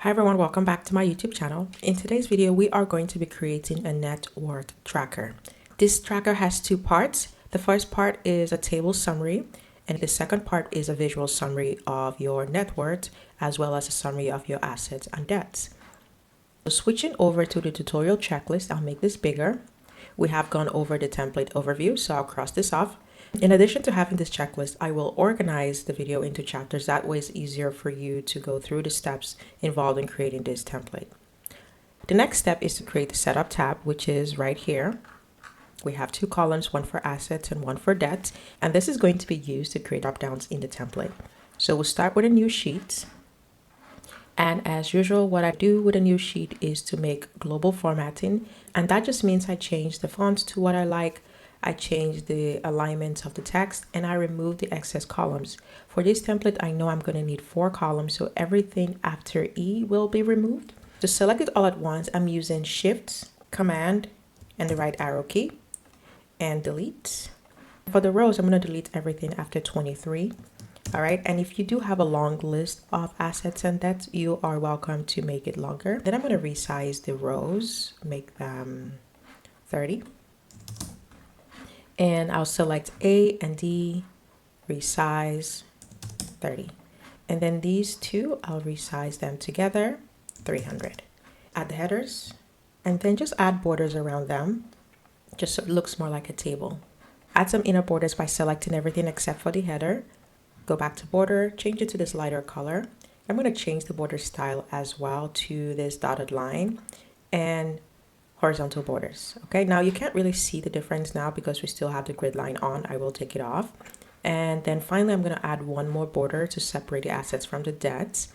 Hi everyone, welcome back to my YouTube channel. In today's video, we are going to be creating a net worth tracker. This tracker has two parts. The first part is a table summary, and the second part is a visual summary of your net worth, as well as a summary of your assets and debts. So switching over to the tutorial checklist, I'll make this bigger. We have gone over the template overview, so I'll cross this off. In addition to having this checklist, I will organize the video into chapters. That way it's easier for you to go through the steps involved in creating this template. The next step is to create the setup tab, which is right here. We have two columns, one for assets and one for debts, and this is going to be used to create drop-downs in the template. So we'll start with a new sheet. And as usual, what I do with a new sheet is to make global formatting, and that just means I change the fonts to what I like. I change the alignment of the text, and I remove the excess columns. For this template, I know I'm going to need 4 columns, so everything after E will be removed. To select it all at once, I'm using Shift, Command, and the right arrow key, and delete. For the rows, I'm going to delete everything after 23. All right, and if you do have a long list of assets and debts, you are welcome to make it longer. Then I'm going to resize the rows, make them 30. And I'll select A and D, resize 30. And then these two, I'll resize them together, 300. Add the headers, and then just add borders around them, just so it looks more like a table. Add some inner borders by selecting everything except for the header. Go back to border, change it to this lighter color. I'm going to change the border style as well to this dotted line and horizontal borders. Okay, now you can't really see the difference now because we still have the grid line on. I will take it off. And then finally, I'm going to add one more border to separate the assets from the debts.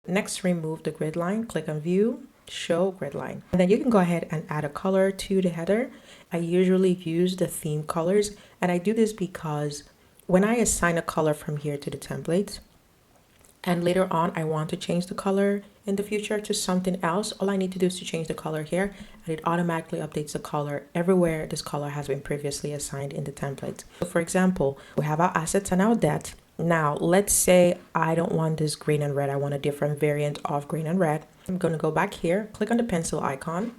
Next, remove the grid line, click on view, show grid line. And then you can go ahead and add a color to the header. I usually use the theme colors, and I do this because when I assign a color from here to the template, and later on I want to change the color in the future to something else, all I need to do is to change the color here, and it automatically updates the color everywhere this color has been previously assigned in the template. So for example, we have our assets and our debt. Now let's say I don't want this green and red, I want a different variant of green and red. I'm going to go back here, click on the pencil icon,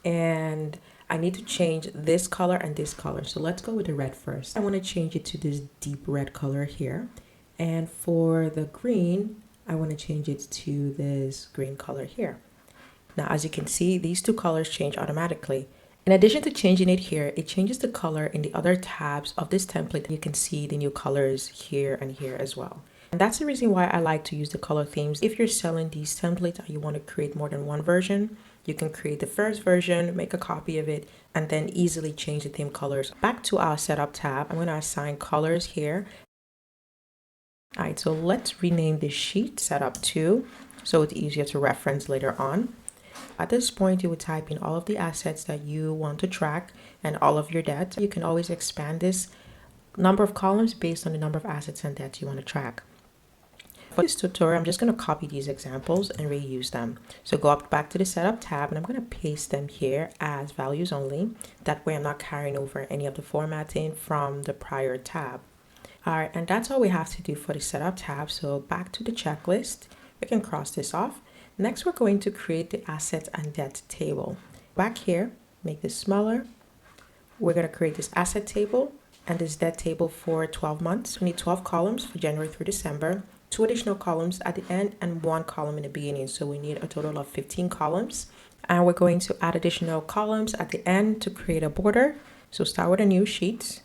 and I need to change this color and this color. So let's go with the red first. I want to change it to this deep red color here. And for the green, I want to change it to this green color here. Now, as you can see, these two colors change automatically. In addition to changing it here, it changes the color in the other tabs of this template. You can see the new colors here and here as well. And that's the reason why I like to use the color themes. If you're selling these templates and you want to create more than one version, you can create the first version, make a copy of it, and then easily change the theme colors. Back to our setup tab, I'm going to assign colors here. All right, so let's rename this sheet setup 2 so it's easier to reference later on. At this point, you would type in all of the assets that you want to track and all of your debt. You can always expand this number of columns based on the number of assets and debts you want to track. For this tutorial, I'm just going to copy these examples and reuse them. So go up back to the setup tab, and I'm going to paste them here as values only. That way I'm not carrying over any of the formatting from the prior tab. All right, and that's all we have to do for the setup tab. So back to the checklist, we can cross this off. Next, we're going to create the assets and debt table. Back here, make this smaller. We're going to create this asset table and this debt table for 12 months. We need 12 columns for January through December, 2 additional columns at the end and 1 column in the beginning. So we need a total of 15 columns. And we're going to add additional columns at the end to create a border. So start with a new sheet.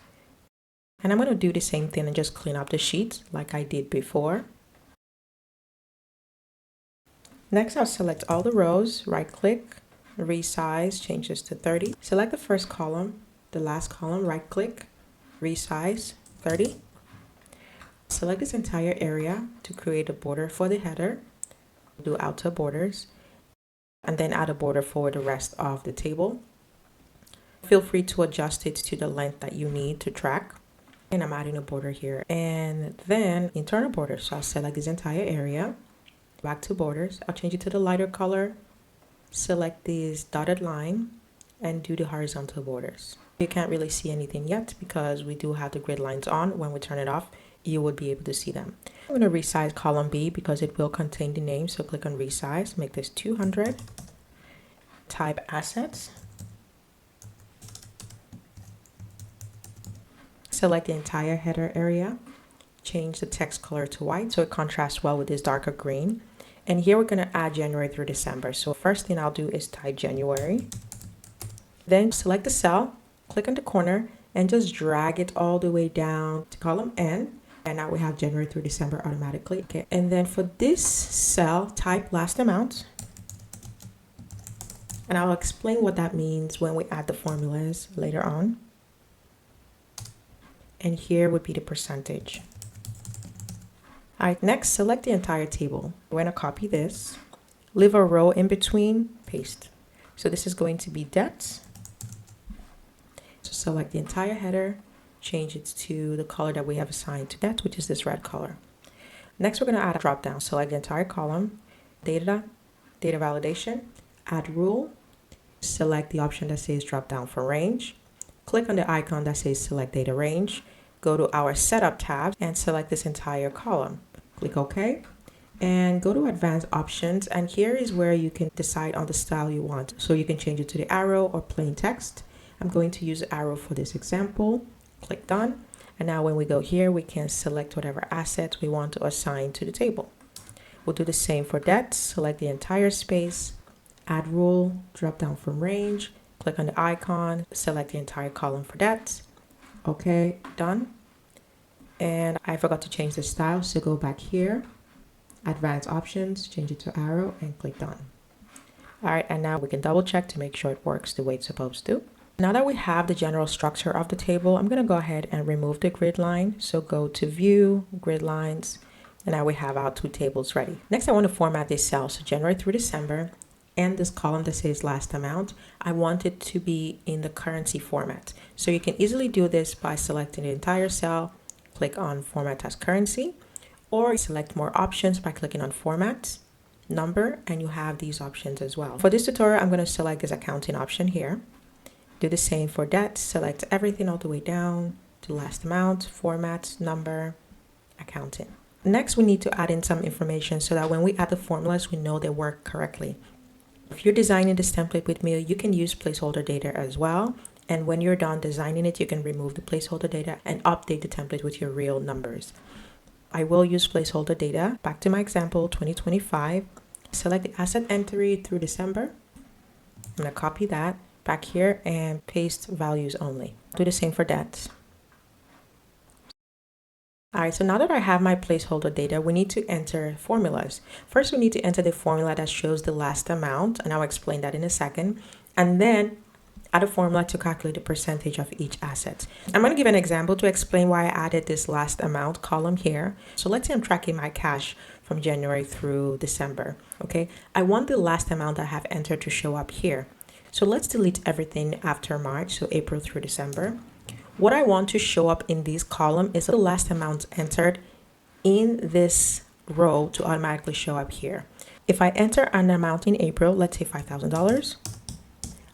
And I'm going to do the same thing and just clean up the sheet like I did before. Next, I'll select all the rows, right click, resize, change this to 30. Select the first column, the last column, right click, resize, 30. Select this entire area to create a border for the header. Do outer borders, and then add a border for the rest of the table. Feel free to adjust it to the length that you need to track. And I'm adding a border here, and then internal borders. So I'll select this entire area, back to borders. I'll change it to the lighter color, select this dotted line, and do the horizontal borders. You can't really see anything yet because we do have the grid lines on. When we turn it off, you would be able to see them. I'm going to resize column B because it will contain the name. So click on resize, make this 200, type assets. Select the entire header area, change the text color to white so it contrasts well with this darker green. And here we're going to add January through December. So first thing I'll do is type January. Then select the cell, click on the corner, and just drag it all the way down to column N. And now we have January through December automatically. Okay. And then for this cell, type last amount. And I'll explain what that means when we add the formulas later on. And here would be the percentage. All right, next, select the entire table. We're going to copy this, leave a row in between, paste. So this is going to be debts. So select the entire header, change it to the color that we have assigned to debts, which is this red color. Next, we're going to add a drop down. Select the entire column, data validation, add rule, select the option that says drop down for range, click on the icon that says select data range, go to our setup tab and select this entire column. Click OK and go to advanced options, and here is where you can decide on the style you want. So you can change it to the arrow or plain text. I'm going to use arrow for this example. Click done. And now when we go here, we can select whatever assets we want to assign to the table. We'll do the same for debts. Select the entire space, add rule, drop down from range, click on the icon, select the entire column for debts. Okay, done. And I forgot to change the style, so go back here, advanced options, change it to arrow and click done. All right, and now we can double check to make sure it works the way it's supposed to. Now that we have the general structure of the table, I'm going to go ahead and remove the grid line. So go to view, grid lines, and now we have our two tables ready. Next, I want to format this cell. So January through December, and this column that says last amount, I want it to be in the currency format. So you can easily do this by selecting the entire cell, click on format as currency, or select more options by clicking on format, number, and you have these options as well. For this tutorial, I'm going to select this accounting option here. Do the same for debt, select everything all the way down to last amount, format, number, accounting. Next, we need to add in some information so that when we add the formulas, we know they work correctly. If you're designing this template with me, you can use placeholder data as well. And when you're done designing it, you can remove the placeholder data and update the template with your real numbers. I will use placeholder data. Back to my example, 2025. Select the asset entry through December. I'm going to copy that back here and paste values only. Do the same for debts. All right, so now that I have my placeholder data, we need to enter formulas. First, we need to enter the formula that shows the last amount, and I'll explain that in a second. And then add a formula to calculate the percentage of each asset. I'm going to give an example to explain why I added this last amount column here. So let's say I'm tracking my cash from January through December. Okay, I want the last amount I have entered to show up here. So let's delete everything after March, so April through December. What I want to show up in this column is the last amount entered in this row to automatically show up here. If I enter an amount in April, let's say $5,000,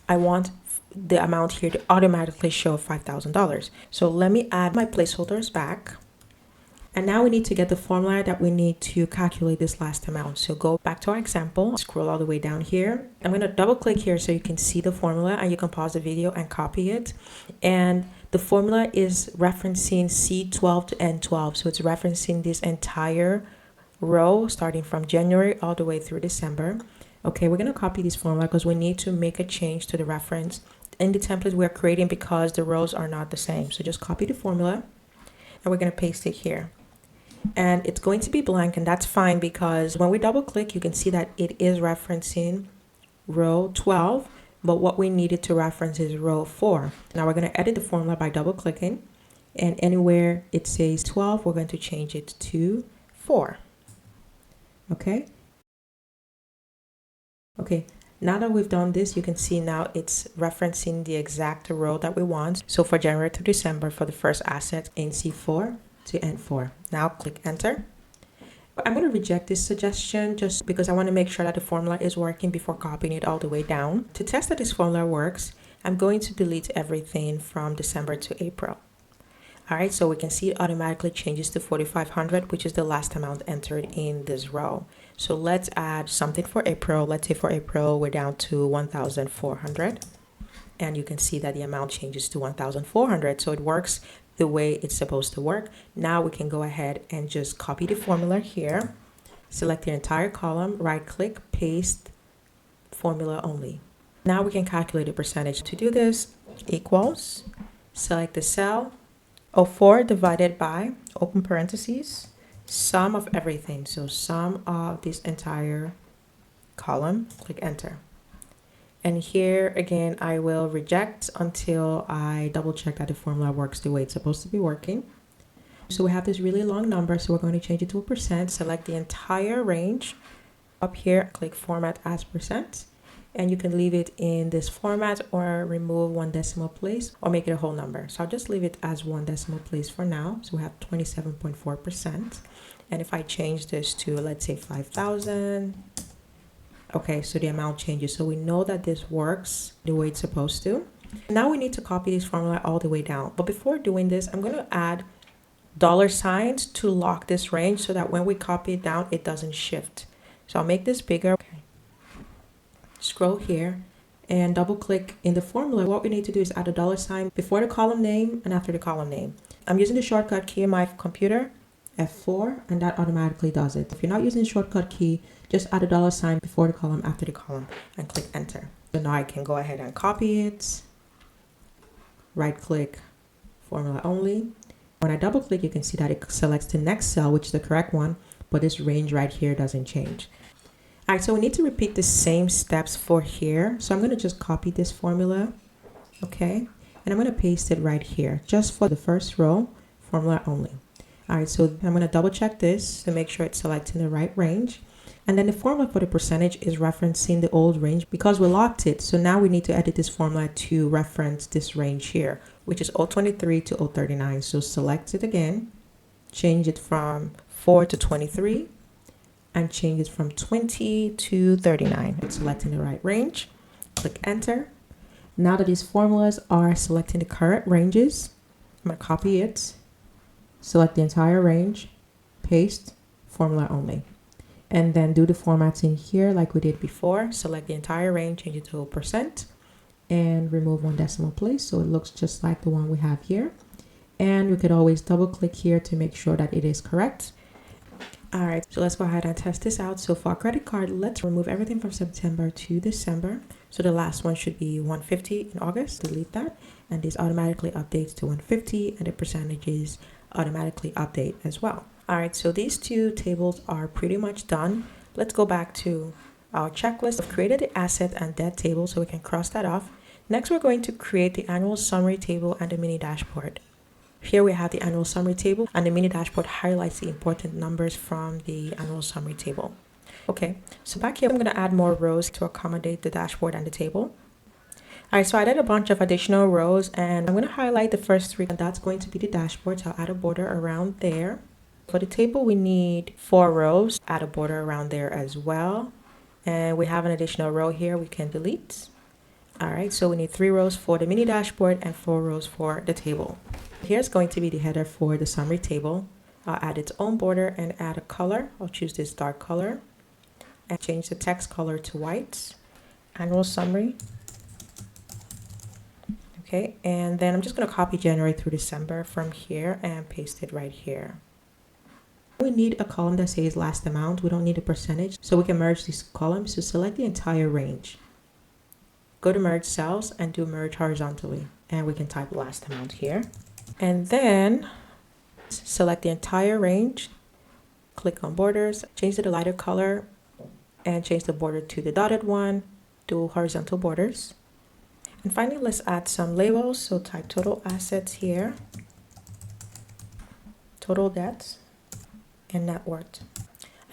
I want the amount here to automatically show $5,000. So let me add my placeholders back. And now we need to get the formula that we need to calculate this last amount. So go back to our example, scroll all the way down here. I'm going to double click here so you can see the formula, and you can pause the video and copy it. And the formula is referencing C12 to N12. So it's referencing this entire row starting from January all the way through December. Okay, we're going to copy this formula because we need to make a change to the reference in the template we're creating because the rows are not the same. So just copy the formula and we're going to paste it here. And it's going to be blank, and that's fine because when we double click, you can see that it is referencing row 12, but what we needed to reference is row 4. Now we're going to edit the formula by double clicking, and anywhere it says 12, we're going to change it to 4. Okay. Okay. Now that we've done this, you can see now it's referencing the exact row that we want. So for January to December, for the first asset in C4 to N4. Now click enter. I'm going to reject this suggestion just because I want to make sure that the formula is working before copying it all the way down. To test that this formula works, I'm going to delete everything from December to April. All right, so we can see it automatically changes to 4,500, which is the last amount entered in this row. So let's add something for April. Let's say for April, we're down to 1,400. And you can see that the amount changes to 1,400. So it works the way it's supposed to work. Now we can go ahead and just copy the formula here. Select the entire column, right click, paste, formula only. Now we can calculate the percentage. To do this, equals, select the cell, 04 divided by, open parentheses, sum of everything. So sum of this entire column, click enter. And here again, I will reject until I double check that the formula works the way it's supposed to be working. So we have this really long number, so we're going to change it to a percent, select the entire range. Up here, click format as percent, and you can leave it in this format or remove one decimal place or make it a whole number. So I'll just leave it as one decimal place for now. So we have 27.4%. And if I change this to, let's say 5,000, okay, so the amount changes. So we know that this works the way it's supposed to. Now we need to copy this formula all the way down. But before doing this, I'm going to add dollar signs to lock this range so that when we copy it down, it doesn't shift. So I'll make this bigger. Okay. Scroll here and double click in the formula. What we need to do is add a dollar sign before the column name and after the column name. I'm using the shortcut key in my computer, F4, and that automatically does it. If you're not using the shortcut key, just add a dollar sign before the column, after the column, and click enter. So now I can go ahead and copy it, right click, formula only. When I double click, you can see that it selects the next cell, which is the correct one, but this range right here doesn't change. All right, so we need to repeat the same steps for here. So I'm going to just copy this formula, okay? And I'm going to paste it right here, just for the first row, formula only. All right, so I'm going to double check this to make sure it's selecting the right range. And then the formula for the percentage is referencing the old range because we locked it. So now we need to edit this formula to reference this range here, which is 023 to 039. So select it again, change it from 4 to 23, and change it from 20 to 39. It's selecting the right range. Click enter. Now that these formulas are selecting the correct ranges, I'm going to copy it, select the entire range, paste, formula only. And then do the formatting here like we did before. Select the entire range, change it to a percent, and remove one decimal place so it looks just like the one we have here. And we could always double click here to make sure that it is correct. All right, so let's go ahead and test this out. So for our credit card, let's remove everything from September to December. So the last one should be 150 in August. Delete that. And this automatically updates to 150, and the percentages automatically update as well. All right, so these two tables are pretty much done. Let's go back to our checklist. We've created the asset and debt table, so we can cross that off. Next, we're going to create the annual summary table and the mini dashboard. Here we have the annual summary table, and the mini dashboard highlights the important numbers from the annual summary table. Okay, so back here, I'm going to add more rows to accommodate the dashboard and the table. All right, so I added a bunch of additional rows, and I'm going to highlight the first three, and that's going to be the dashboard. So I'll add a border around there. For the table, we need 4 rows. Add a border around there as well. And we have an additional row here we can delete. All right, so we need 3 rows for the mini dashboard and 4 rows for the table. Here's going to be the header for the summary table. I'll add its own border and add a color. I'll choose this dark color and change the text color to white. Annual summary. Okay, and then I'm just going to copy January through December from here and paste it right here. We need a column that says last amount. We don't need a percentage, so we can merge these columns. So select the entire range. Go to merge cells and do merge horizontally, and we can type last amount here. And then select the entire range, click on borders, change to the lighter color, and change the border to the dotted one, do horizontal borders. And finally, let's add some labels. So type total assets here, total debts, and net worth.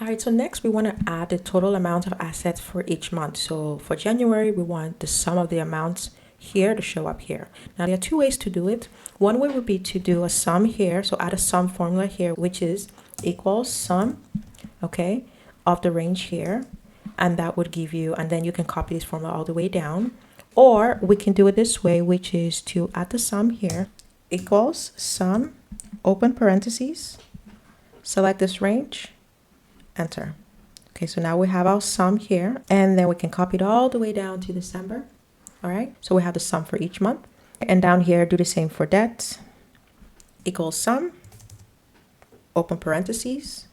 All right, so next we want to add the total amount of assets for each month. So for January, we want the sum of the amounts here to show up here. Now there are 2 ways to do it. One way would be to do a sum here. So add a sum formula here, which is equals sum, okay, of the range here. And that would give you, and then you can copy this formula all the way down. Or we can do it this way, which is to add the sum here, equals sum open parentheses, select this range, enter. Okay, so now we have our sum here, and then we can copy it all the way down to December. All right, so we have the sum for each month. And down here, do the same for debt, equals sum, open parentheses,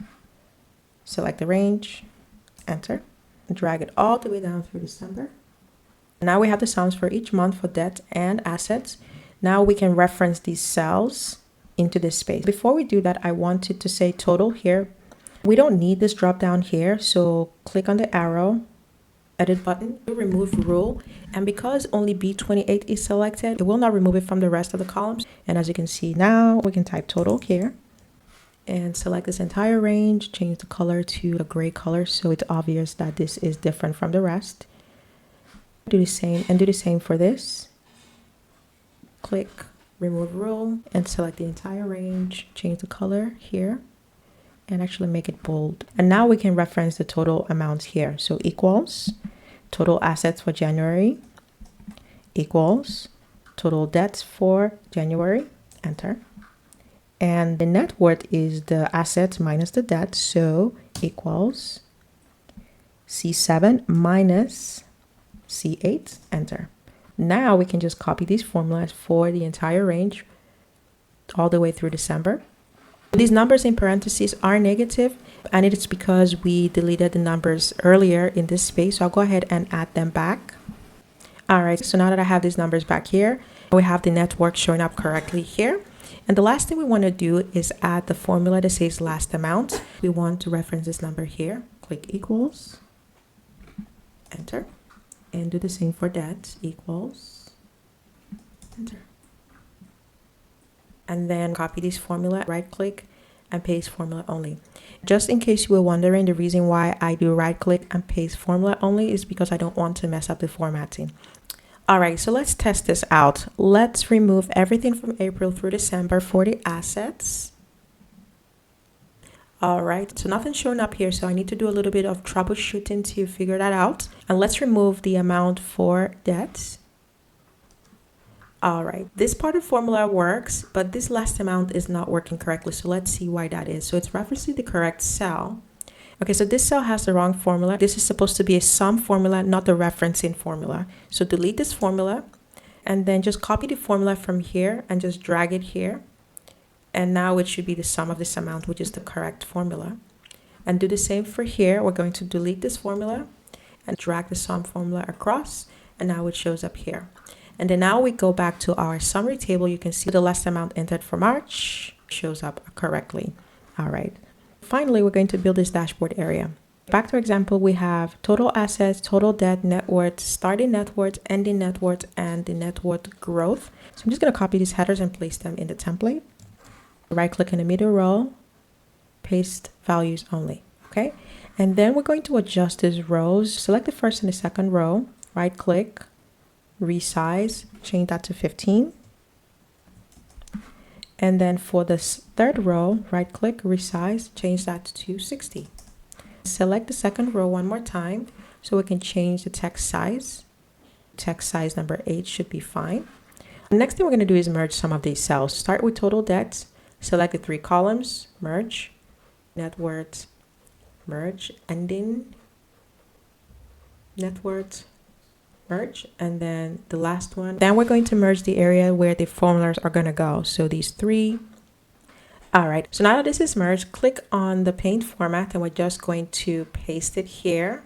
select the range, enter, and drag it all the way down through December. Now we have the sums for each month for debt and assets. Now we can reference these cells into this space. Before we do that, I wanted to say total here. We don't need this drop down here, so click on the arrow, edit button, remove rule, and because only B28 is selected, it will not remove it from the rest of the columns. And as you can see now, we can type total here and select this entire range, change the color to a gray color so it's obvious that this is different from the rest. Do the same and do the same for this. Click remove rule and select the entire range, change the color here and actually make it bold. And now we can reference the total amounts here. So equals total assets for January, equals total debts for January, enter. And the net worth is the assets minus the debt, so equals C7 minus C8, enter. Now we can just copy these formulas for the entire range all the way through December. These numbers in parentheses are negative, and it's because we deleted the numbers earlier in this space. So I'll go ahead and add them back. All right, so now that I have these numbers back here, we have the net worth showing up correctly here. And the last thing we want to do is add the formula that says last amount. We want to reference this number here. Click equals, enter, and do the same for debt, equals, enter. And then copy this formula, right click and paste formula only. Just in case you were wondering, the reason why I do right click and paste formula only is because I don't want to mess up the formatting. All right, so let's test this out. Let's remove everything from April through December for the assets. All right, so nothing's showing up here, so I need to do a little bit of troubleshooting to figure that out. And let's remove the amount for debts. All right, this part of formula works, but this last amount is not working correctly. So let's see why that is. So it's referencing the correct cell. Okay, so this cell has the wrong formula. This is supposed to be a sum formula, not the referencing formula. So delete this formula and then just copy the formula from here and just drag it here. And now it should be the sum of this amount, which is the correct formula. And do the same for here. We're going to delete this formula and drag the sum formula across. And now it shows up here. And then now we go back to our summary table. You can see the last amount entered for March shows up correctly. All right. Finally, we're going to build this dashboard area. Back to our example, we have total assets, total debt, net worth, starting net worth, ending net worth, and the net worth growth. So I'm just going to copy these headers and place them in the template. Right click in the middle row, paste values only. Okay. And then we're going to adjust these rows. Select the first and the second row, right click, resize, change that to 15. And then for the third row, right click, resize, change that to 60. Select the second row one more time so we can change the text size. Text size number 8 should be fine. The next thing we're going to do is merge some of these cells. Start with total debts, select the 3 columns, merge, net worth, merge, ending, net worth, merge, and then the last one. Then we're going to merge the area where the formulas are going to go. So these 3. All right, so now that this is merged, click on the paint format and we're just going to paste it here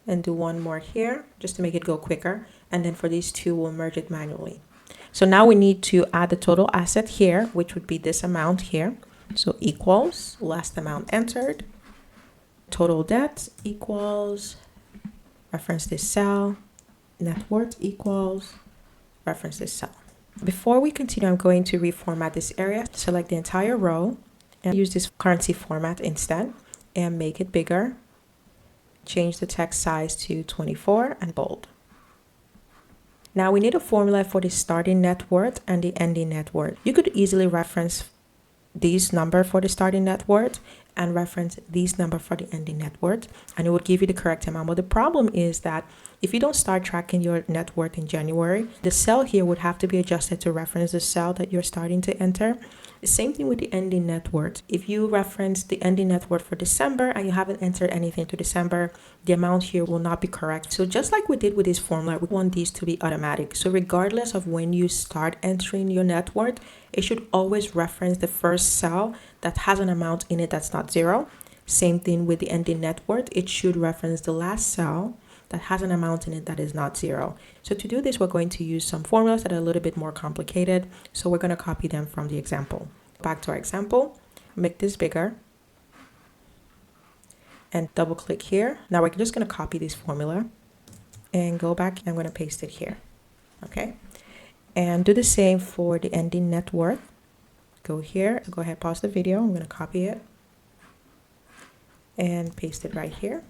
and do one more here just to make it go quicker. And then for these 2, we'll merge it manually. So now we need to add the total asset here, which would be this amount here. So equals last amount entered, total debt equals, reference this cell, net worth equals, reference this cell. Before we continue, I'm going to reformat this area. Select the entire row and use this currency format instead and make it bigger. Change the text size to 24 and bold. Now we need a formula for the starting net worth and the ending net worth. You could easily reference these number for the starting net worth and reference these number for the ending net worth, and it would give you the correct amount. But the problem is that if you don't start tracking your net worth in January, the cell here would have to be adjusted to reference the cell that you're starting to enter. Same thing with the ending net worth. If you reference the ending net worth for December and you haven't entered anything to December, the amount here will not be correct. So just like we did with this formula, we want these to be automatic. So regardless of when you start entering your net worth, it should always reference the first cell that has an amount in it that's not zero. Same thing with the ending net worth. It should reference the last cell that has an amount in it that is not zero. So to do this, we're going to use some formulas that are a little bit more complicated. So we're going to copy them from the example. Back to our example, make this bigger and double click here. Now we're just going to copy this formula and go back. I'm going to paste it here. Okay. And do the same for the ending net worth. Go here, go ahead, pause the video. I'm going to copy it and paste it right here.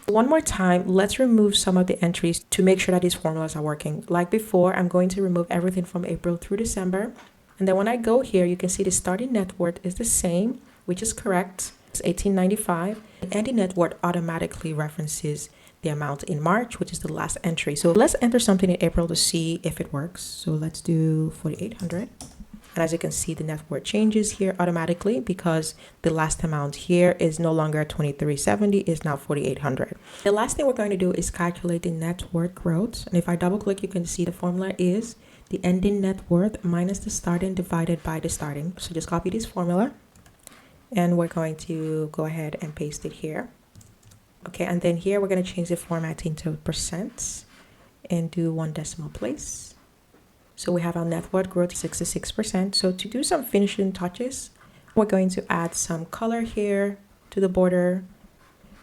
One more time, let's remove some of the entries to make sure that these formulas are working. Like before, I'm going to remove everything from April through December. And then when I go here, you can see the starting net worth is the same, which is correct. It's $18.95. The ending net worth automatically references the amount in March, which is the last entry. So let's enter something in April to see if it works. So let's do 4,800. And as you can see, the net worth changes here automatically because the last amount here is no longer 2370, is now 4,800. The last thing we're going to do is calculate the net worth growth. And if I double click, you can see the formula is the ending net worth minus the starting divided by the starting. So just copy this formula and we're going to go ahead and paste it here. Okay, and then here we're going to change the formatting to percent and do 1 decimal place. So we have our net worth growth 66%. So to do some finishing touches, we're going to add some color here to the border.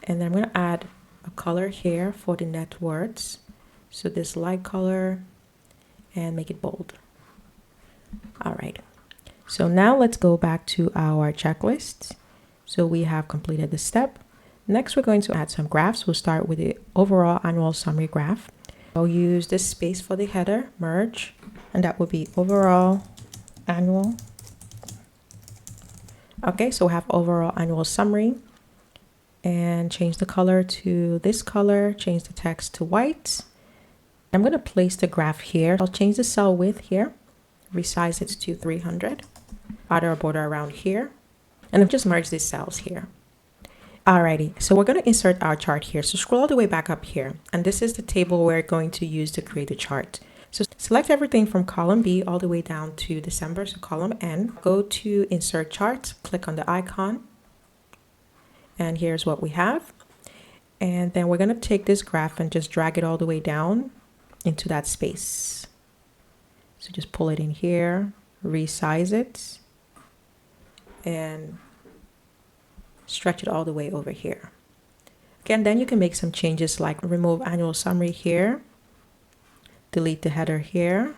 And then I'm going to add a color here for the net worths. So this light color and make it bold. All right. So now let's go back to our checklist. So we have completed the step. Next, we're going to add some graphs. We'll start with the overall annual summary graph. I'll use this space for the header, merge, and that will be overall annual. Okay, so we have overall annual summary and change the color to this color, change the text to white. I'm going to place the graph here. I'll change the cell width here, resize it to 300, add our border around here, and I've just merged these cells here. Alrighty, so we're going to insert our chart here. So scroll all the way back up here, and this is the table we're going to use to create a chart. So select everything from column B all the way down to December, so column N. Go to Insert Chart, click on the icon, and here's what we have. And then we're going to take this graph and just drag it all the way down into that space. So just pull it in here, resize it, and stretch it all the way over here. Again, then you can make some changes like remove annual summary here, delete the header here,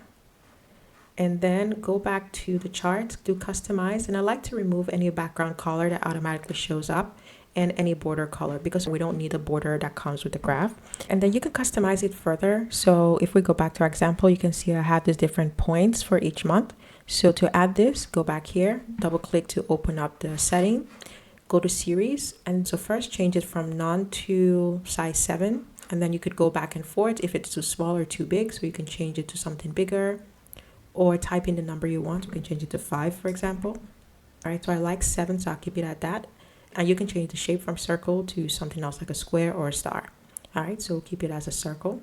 and then go back to the chart, do customize, and I like to remove any background color that automatically shows up and any border color because we don't need a border that comes with the graph. And then you can customize it further. So if we go back to our example, you can see I have these different points for each month. So to add this, go back here, double click to open up the setting, go to series, and so first change it from none to size 7, and then you could go back and forth if it's too small or too big, so you can change it to something bigger or type in the number you want. You can change it to 5, for example. All right, so I like 7, so I'll keep it at that. And you can change the shape from circle to something else like a square or a star. All right, so we'll keep it as a circle.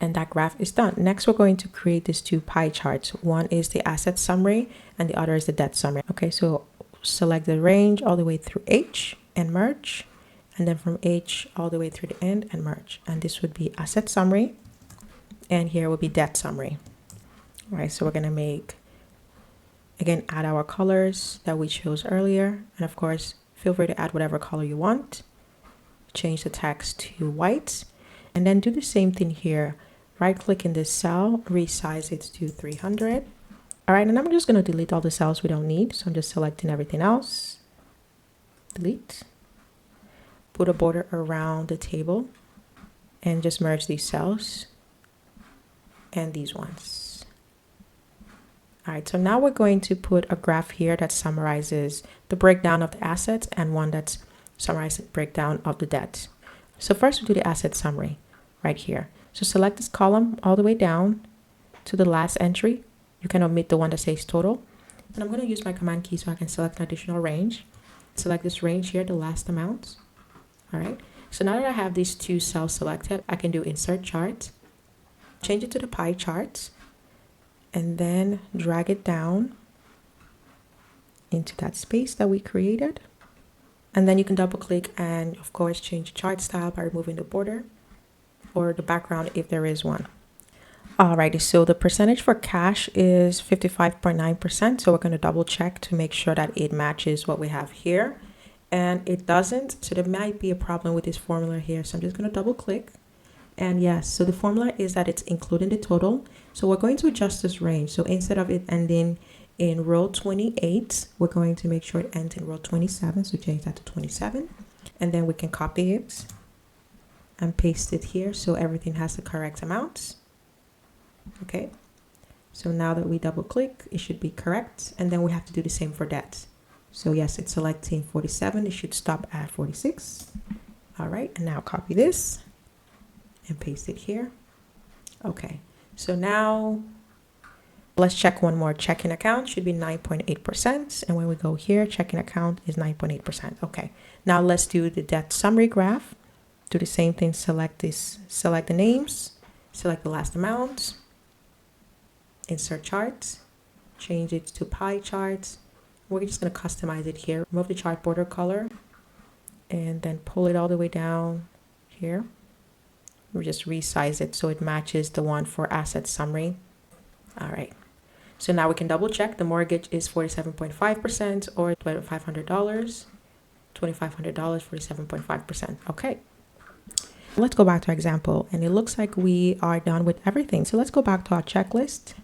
And that graph is done. Next, we're going to create these 2 pie charts. One is the asset summary and the other is the debt summary. Okay, so select the range all the way through H and merge, and then from H all the way through the end and merge. And this would be asset summary, and here will be debt summary. All right, so we're going to make, again, add our colors that we chose earlier, and of course feel free to add whatever color you want. Change the text to white, and then do the same thing here. Right click in this cell, resize it to 300. All right, and I'm just going to delete all the cells we don't need. So I'm just selecting everything else. Delete. Put a border around the table and just merge these cells and these ones. All right, so now we're going to put a graph here that summarizes the breakdown of the assets and one that's summarizes the breakdown of the debt. So first we do the asset summary right here. So select this column all the way down to the last entry. You can omit the one that says total. And I'm going to use my command key so I can select an additional range. Select this range here, the last amount. All right. So now that I have these two cells selected, I can do insert chart, change it to the pie chart, and then drag it down into that space that we created. And then you can double click and of course change the chart style by removing the border or the background if there is one. Alrighty, so the percentage for cash is 55.9%. So we're going to double check to make sure that it matches what we have here. And it doesn't, so there might be a problem with this formula here. So I'm just going to double click. And yes, so the formula is that it's including the total. So we're going to adjust this range. So instead of it ending in row 28, we're going to make sure it ends in row 27. So change that to 27. And then we can copy it and paste it here so everything has the correct amounts. Okay, so now that we double click, it should be correct. And then we have to do the same for debt. So yes, it's selecting 47. It should stop at 46. All right, and now copy this and paste it here. Okay, so now let's check one more. Checking account should be 9.8%. And when we go here, checking account is 9.8%. Okay, now let's do the debt summary graph. Do the same thing, select this, select the names, select the last amount, insert charts, change it to pie charts. We're just going to customize it here. Remove the chart border color and then pull it all the way down here. We just resize it so it matches the one for asset summary. All right. So now we can double check. The mortgage is 47.5% or $2,500. $2,500, 47.5%. Okay. Let's go back to our example, and it looks like we are done with everything. So let's go back to our checklist.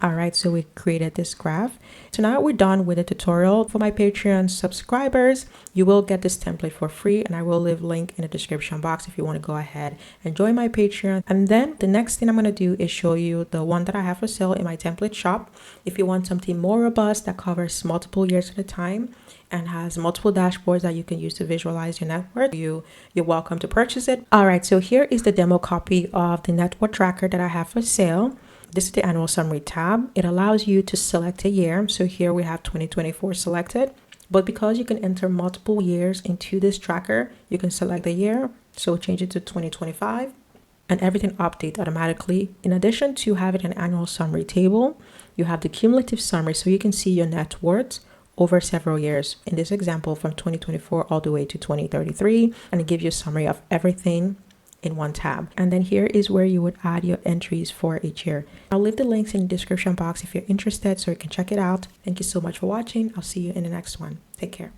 All right, so we created this graph. So now we're done with the tutorial. For my Patreon subscribers, you will get this template for free, and I will leave a link in the description box if you want to go ahead and join my Patreon. And then the next thing I'm going to do is show you the one that I have for sale in my template shop. If you want something more robust that covers multiple years at a time and has multiple dashboards that you can use to visualize your net worth, you're welcome to purchase it. All right, so here is the demo copy of the net worth tracker that I have for sale. This is the annual summary tab. It allows you to select a year. So here we have 2024 selected, but because you can enter multiple years into this tracker, you can select the year. So change it to 2025 and everything updates automatically. In addition to having an annual summary table, you have the cumulative summary so you can see your net worth over several years. In this example, from 2024 all the way to 2033, and it gives you a summary of everything in one tab. And then here is where you would add your entries for each year. I'll leave the links in the description box if you're interested so you can check it out. Thank you so much for watching. I'll see you in the next one. Take care.